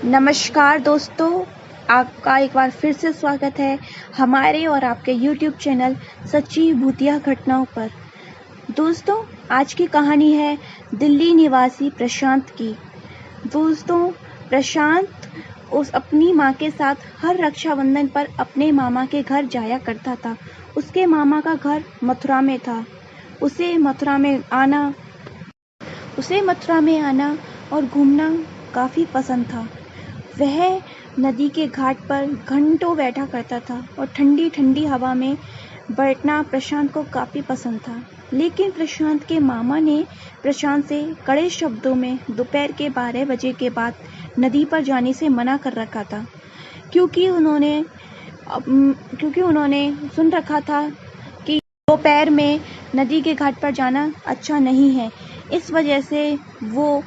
नमस्कार दोस्तों, आपका एक बार फिर से स्वागत है हमारे और आपके YouTube चैनल सच्ची भूतिया घटनाओं पर। दोस्तों, आज की कहानी है दिल्ली निवासी प्रशांत की। दोस्तों, प्रशांत अपनी माँ के साथ हर रक्षाबंधन पर अपने मामा के घर जाया करता था। उसके मामा का घर मथुरा में था। उसे मथुरा में आना और घूमना काफ़ी पसंद था। वह नदी के घाट पर घंटों बैठा करता था और ठंडी ठंडी हवा में बैठना प्रशांत को काफ़ी पसंद था। लेकिन प्रशांत के मामा ने प्रशांत से कड़े शब्दों में दोपहर के 12 बजे के बाद नदी पर जाने से मना कर रखा था, क्योंकि उन्होंने सुन रखा था कि दोपहर में नदी के घाट पर जाना अच्छा नहीं है। इस वजह से वो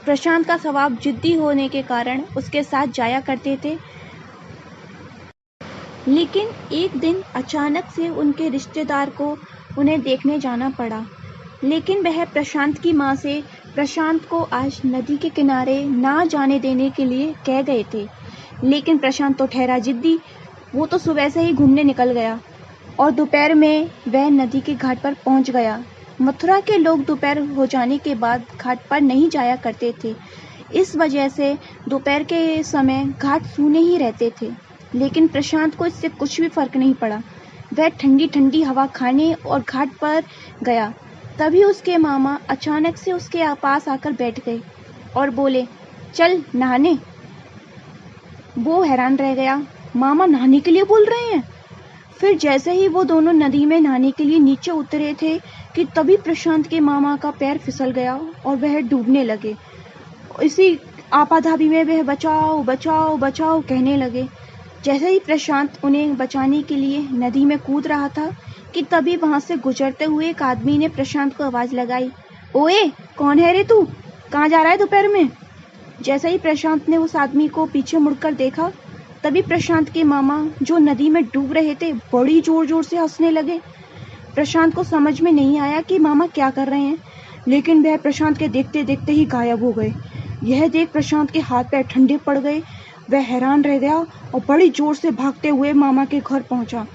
प्रशांत का स्वभाव जिद्दी होने के कारण उसके साथ जाया करते थे। लेकिन एक दिन अचानक से उनके रिश्तेदार को उन्हें देखने जाना पड़ा। लेकिन वह प्रशांत की माँ से प्रशांत को आज नदी के किनारे ना जाने देने के लिए कह गए थे। लेकिन प्रशांत तो ठहरा जिद्दी। वो तो सुबह से ही घूमने निकल गया और दोपहर में वह नदी के घाट पर पहुंच गया। मथुरा के लोग दोपहर हो जाने के बाद घाट पर नहीं जाया करते थे। इस वजह से दोपहर के समय घाट सूने ही रहते थे। लेकिन प्रशांत को इससे कुछ भी फर्क नहीं पड़ा। वह ठंडी ठंडी हवा खाने और घाट पर गया। तभी उसके मामा अचानक से उसके पास आकर बैठ गए और बोले, चल नहाने। वो हैरान रह गया, मामा नहाने के लिए बोल रहे हैं? फिर जैसे ही वो दोनों नदी में नहाने के लिए नीचे उतरे थे कि तभी प्रशांत के मामा का पैर फिसल गया और वह डूबने लगे। इसी आपाधापी में वह बचाओ बचाओ बचाओ कहने लगे। जैसे ही प्रशांत उन्हें बचाने के लिए नदी में कूद रहा था कि तभी वहां से गुजरते हुए एक आदमी ने प्रशांत को आवाज लगाई, ओए कौन है रे तू? कहाँ जा रहा है दोपहर में? जैसे ही प्रशांत ने उस आदमी को पीछे मुड़कर देखा, तभी प्रशांत के मामा जो नदी में डूब रहे थे बड़ी जोर जोर से हंसने लगे। प्रशांत को समझ में नहीं आया कि मामा क्या कर रहे हैं, लेकिन वह प्रशांत के देखते देखते ही गायब हो गए। यह देख प्रशांत के हाथ पैर ठंडे पड़ गए। वह हैरान रह गया और बड़ी जोर से भागते हुए मामा के घर पहुंचा।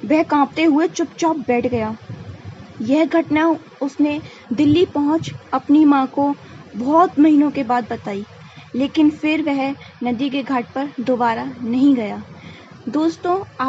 वह कांपते हुए चुपचाप बैठ गया। यह घटना उसने दिल्ली पहुंच अपनी माँ को बहुत महीनों के बाद बताई। लेकिन फिर वह नदी के घाट पर दोबारा नहीं गया। दोस्तों,